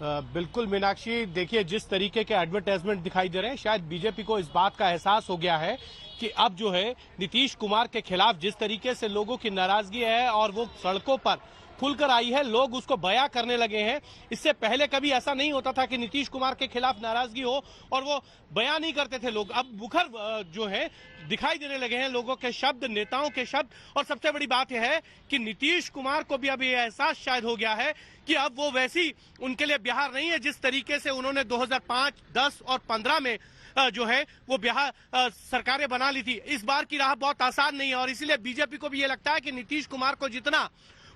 बिल्कुल मीनाक्षी, देखिए जिस तरीके के एडवर्टाइजमेंट दिखाई दे रहे हैं, शायद बीजेपी को इस बात का एहसास हो गया है कि अब जो है नीतीश कुमार के खिलाफ जिस तरीके से लोगों की नाराजगी है और वो सड़कों पर खुलकर आई है, लोग उसको बयां करने लगे हैं। इससे पहले कभी ऐसा नहीं होता था कि नीतीश कुमार के खिलाफ नाराजगी हो और वो बयां नहीं करते थे लोग। अब मुखर जो है दिखाई देने लगे हैं लोगों के शब्द, नेताओं के शब्द। और सबसे बड़ी बात यह है कि नीतीश कुमार को भी अब ये एहसास शायद हो गया है कि अब वो वैसी उनके लिए बिहार नहीं है जिस तरीके से उन्होंने 2005, 10 और 15 में जो है वो बिहार सरकारें बना ली थी। इस बार की राह बहुत आसान नहीं है और इसीलिए बीजेपी को भी ये लगता है कि नीतीश कुमार को जितना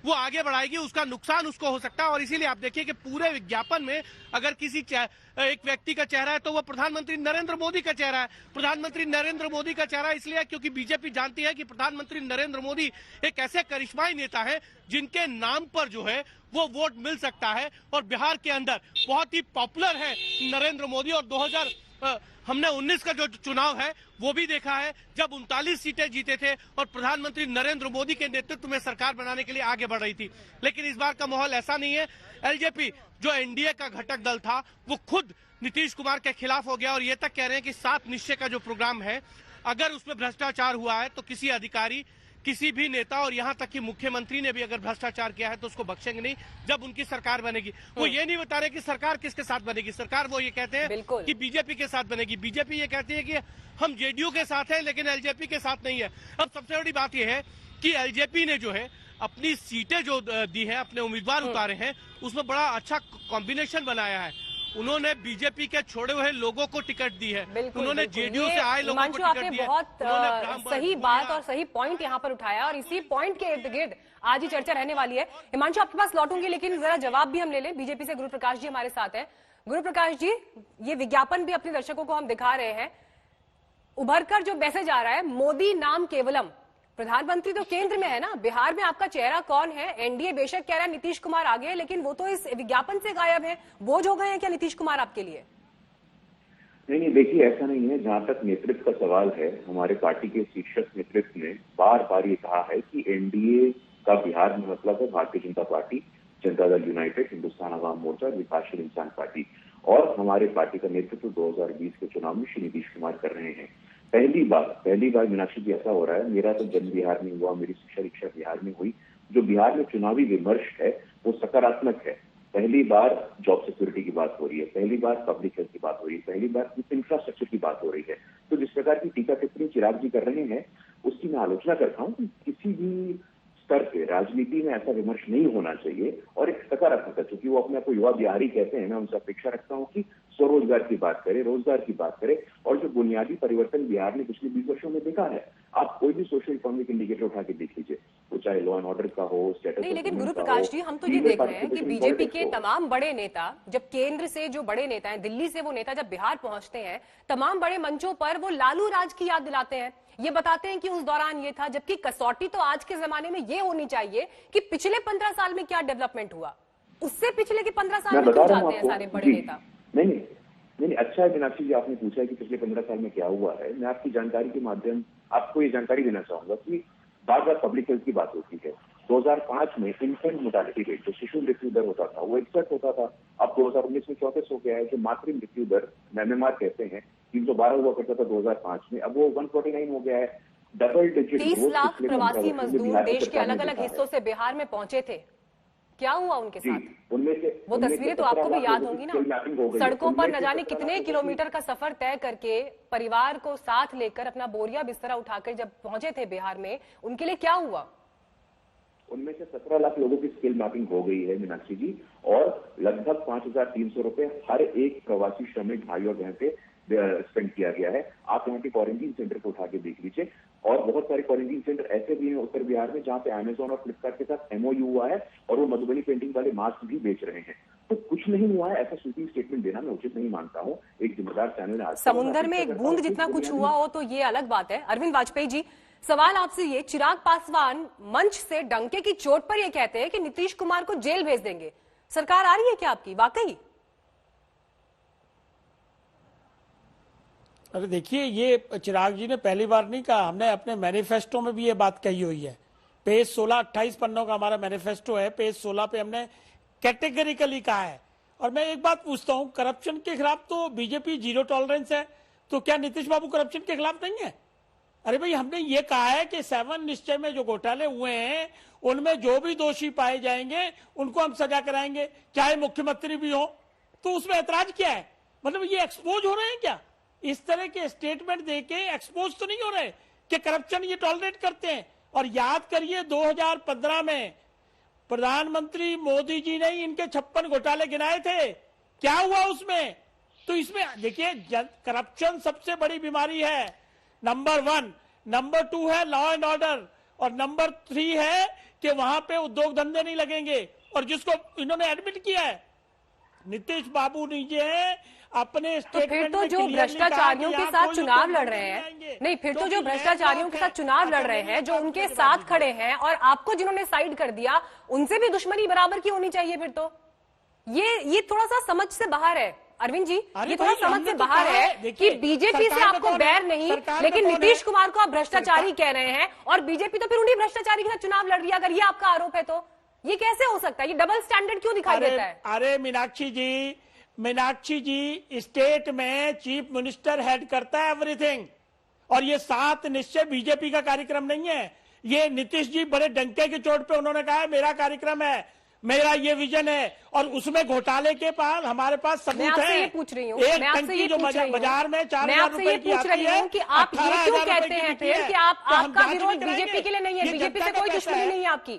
वो आगे बढ़ाएगी उसका नुकसान उसको हो सकता है। और इसीलिए आप देखिए कि पूरे विज्ञापन में अगर किसी एक व्यक्ति का चेहरा है तो वो प्रधानमंत्री नरेंद्र मोदी का चेहरा है। प्रधानमंत्री नरेंद्र मोदी का चेहरा इसलिए क्योंकि बीजेपी जानती है कि प्रधानमंत्री नरेंद्र मोदी एक ऐसे करिश्माई नेता है जिनके नाम पर जो है वो वोट मिल सकता है। और बिहार के अंदर बहुत ही पॉपुलर है नरेंद्र मोदी। और हमने 19 का जो चुनाव है वो भी देखा है जब 39 सीटें जीते थे और प्रधानमंत्री नरेंद्र मोदी के नेतृत्व में सरकार बनाने के लिए आगे बढ़ रही थी। लेकिन इस बार का माहौल ऐसा नहीं है। एलजेपी जो एनडीए का घटक दल था वो खुद नीतीश कुमार के खिलाफ हो गया और ये तक कह रहे हैं कि 7 निश्चय का जो प्रोग्राम है, अगर उसमें भ्रष्टाचार हुआ है तो किसी अधिकारी, किसी भी नेता और यहाँ तक कि मुख्यमंत्री ने भी अगर भ्रष्टाचार किया है तो उसको बख्शेंगे नहीं जब उनकी सरकार बनेगी। वो ये नहीं बता रहे कि सरकार किसके साथ बनेगी। सरकार वो ये कहते हैं कि बीजेपी के साथ बनेगी। बीजेपी ये कहती है कि हम जेडीयू के साथ हैं लेकिन एलजेपी के साथ नहीं है। अब सबसे बड़ी बात यह है कि एलजेपी ने जो है अपनी सीटें जो दी है, अपने उम्मीदवार उतारे हैं, उसमें बड़ा अच्छा कॉम्बिनेशन बनाया है। उन्होंने बीजेपी के छोड़े हुए लोगों को टिकट दी है, उन्होंने जेडीयू से आए लोगों को टिकट दी है। बहुत सही बात और सही पॉइंट यहाँ पर उठाया और इसी पॉइंट के इर्द गिर्द आज ही चर्चा रहने वाली है। हिमांशु आपके पास लौटूंगी लेकिन जरा जवाब भी हम ले लें। बीजेपी से गुरु प्रकाश जी हमारे साथ हैं। गुरु प्रकाश जी, ये विज्ञापन भी अपने दर्शकों को हम दिखा रहे हैं, उभरकर जो मैसेज आ रहा है मोदी नाम केवलम। प्रधानमंत्री तो केंद्र में है ना, बिहार में आपका चेहरा कौन है? एनडीए बेशक कह रहा है नीतीश कुमार आगे है लेकिन वो तो इस विज्ञापन से गायब है। बोझ हो गए हैं क्या नीतीश कुमार आपके लिए? नहीं, देखिए ऐसा नहीं है। जहां तक नेतृत्व का सवाल है, हमारे पार्टी के शीर्षक नेतृत्व ने बार बार ये कहा है कि एनडीए का बिहार में मतलब है भारतीय जनता पार्टी, जनता दल यूनाइटेड, हिंदुस्तान अवाम मोर्चा, विकासशील इंसान पार्टी। और हमारे पार्टी का नेतृत्व 2020 के चुनाव में श्री नीतीश कुमार कर रहे हैं। पहली बार मीनाक्षी जी ऐसा हो रहा है, मेरा तो जन्म बिहार में हुआ, मेरी शिक्षा दीक्षा बिहार में हुई। जो बिहार में चुनावी विमर्श है वो सकारात्मक है। पहली बार जॉब सिक्योरिटी की बात हो रही है, पहली बार पब्लिक हेल्थ की बात हो रही है, पहली बार इंफ्रास्ट्रक्चर की बात हो रही है। तो जिस प्रकार की टीका टिप्पणी चिराग जी कर रहे हैं उसकी मैं आलोचना करता हूँ कि किसी भी स्तर पे राजनीति में ऐसा विमर्श नहीं होना चाहिए और एक सकारात्मक, चूंकि वो अपने आप को युवा बिहारी कहते हैं, मैं उनसे अपेक्षा रखता हूँ कि स्वरोजगार की बात करें, रोजगार की बात करें और जो बुनियादी परिवर्तन बिहार ने पिछले 20 वर्षों में देखा है। आप कोई भी सोशल इकोनॉमिक इंडिकेटर उठा के देख लीजिए, वो चाहे लॉ एंड ऑर्डर का हो, स्टेटस नहीं। लेकिन गुरु प्रकाश जी, हम तो ये देख रहे हैं कि बीजेपी के तमाम बड़े नेता, जब केंद्र से जो बड़े नेता हैं, दिल्ली से वो नेता जब बिहार पहुंचते हैं, तमाम बड़े मंचों पर वो लालू राज की याद दिलाते हैं। ये बताते हैं कि उस दौरान ये था, जबकि कसौटी तो आज के जमाने में ये होनी चाहिए कि पिछले 15 साल में क्या डेवलपमेंट हुआ, उससे पिछले के 15 साल में क्यों जाते हैं सारे बड़े नेता? नहीं, अच्छा है मीनाक्षी जी, आपने पूछा है कि पिछले 15 साल में क्या हुआ है। मैं आपकी जानकारी के माध्यम आपको ये जानकारी देना चाहूंगा कि बार बार पब्लिक हेल्थ की बात होती है। 2005 में इन्फेंट मोर्टालिटी रेट, जो शिशु मृत्यु दर होता था, वो 61 होता था। अब 2019 में 34 हो गया है। जो मातृ मृत्यु दर MMR कहते हैं, 312 हुआ करता था 2005 में, अब वो 149 हो गया है। डबल डिजिट 30 लाख प्रवासी मजदूर देश के अलग अलग हिस्सों से बिहार में पहुंचे थे, क्या हुआ उनके साथ? वो तस्वीरें तो आपको भी याद होंगी ना, सड़कों पर न जाने कितने किलोमीटर का सफर तय करके परिवार को साथ लेकर अपना बोरिया बिस्तरा उठाकर जब पहुंचे थे बिहार में, उनके लिए क्या हुआ? उनमें से 17 लाख लोगों की स्किल मैपिंग हो गई है मीनाक्षी जी, और लगभग 5,300 रुपए हर एक प्रवासी श्रमिक भाई और बहन पे स्पेंड किया गया है। आप यहाँ के क्वारंटीन सेंटर को उठा के देख लीजिए, और बहुत सारे क्वारंटीन सेंटर ऐसे भी हैं उत्तर बिहार में जहाँ पे अमेजोन और फ्लिपकार्ट के साथ MOU हुआ है और वो मधुबनी पेंटिंग वाले मास्क भी बेच रहे हैं। तो कुछ नहीं हुआ है ऐसा स्वीपिंग स्टेटमेंट देना मैं उचित नहीं मानता हूँ। एक जिम्मेदार चैनल है, समुद्र में एक बूंद जितना कुछ हुआ हो तो ये अलग बात है। अरविंद वाजपेयी जी, सवाल आपसे ये, चिराग पासवान मंच से डंके की चोट पर ये कहते हैं कि नीतीश कुमार को जेल भेज देंगे, सरकार आ रही है क्या आपकी वाकई? अरे देखिए, ये चिराग जी ने पहली बार नहीं कहा, हमने अपने मैनिफेस्टो में भी ये बात कही हुई है। पेज 16, 28 पन्नों का हमारा मैनिफेस्टो है, पेज 16 पे हमने कैटेगरिकली कहा है और मैं एक बात पूछता हूं, करप्शन के खिलाफ तो बीजेपी जीरो टॉलरेंस है, तो क्या नीतीश बाबू करप्शन के खिलाफ नहीं है? अरे भाई, हमने ये कहा है कि 7 निश्चय में जो घोटाले हुए हैं उनमें जो भी दोषी पाए जाएंगे उनको हम सजा कराएंगे, चाहे मुख्यमंत्री भी हो। तो उसमें ऐतराज क्या है? मतलब ये एक्सपोज हो रहे हैं क्या? इस तरह के स्टेटमेंट देके एक्सपोज तो नहीं हो रहे कि करप्शन ये टॉलरेट करते हैं। और याद करिए 2015 में प्रधानमंत्री मोदी जी ने इनके 56 घोटाले गिनाए थे, क्या हुआ उसमें? तो इसमें देखिए, करप्शन सबसे बड़ी बीमारी है, नंबर 1। नंबर 2 है लॉ एंड ऑर्डर, और नंबर 3 है कि वहां पे उद्योग धंधे नहीं लगेंगे। और जिसको इन्होंने एडमिट किया है नीतीश बाबू ने अपने तो फिर तो जो भ्रष्टाचारियों के साथ चुनाव लड़ रहे हैं, नहीं, फिर तो जो भ्रष्टाचारियों के साथ चुनाव लड़ रहे हैं, जो उनके साथ खड़े हैं और आपको जिन्होंने साइड कर दिया, उनसे भी दुश्मनी बराबर की होनी चाहिए। फिर तो ये थोड़ा सा समझ से बाहर है अरविंद जी, ये थोड़ा समझ से बाहर है कि बीजेपी से आपको बैर नहीं, लेकिन नीतीश कुमार को आप भ्रष्टाचारी कह रहे हैं और बीजेपी तो फिर उन्हीं भ्रष्टाचारी के साथ चुनाव लड़ रही है। अगर ये आपका आरोप है तो ये कैसे हो सकता है? ये डबल स्टैंडर्ड क्यों दिखाई देता है? अरे मीनाक्षी जी स्टेट में चीफ मिनिस्टर हेड करता है एवरीथिंग, और ये 7 निश्चय बीजेपी का कार्यक्रम नहीं है। ये नीतीश जी बड़े डंके की चोट पे उन्होंने कहा है मेरा कार्यक्रम है, मेरा ये विजन है, और उसमें घोटाले के पास हमारे पास सबूत है। ये पूछ रही हूँ, एक टंकी जो बाजार में 4,000 रुपए की आती है, कि आप ये क्यों कहते हैं फिर कि आपका विरोध बीजेपी के लिए नहीं है? बीजेपी से कोई दुश्मनी नहीं है आपकी।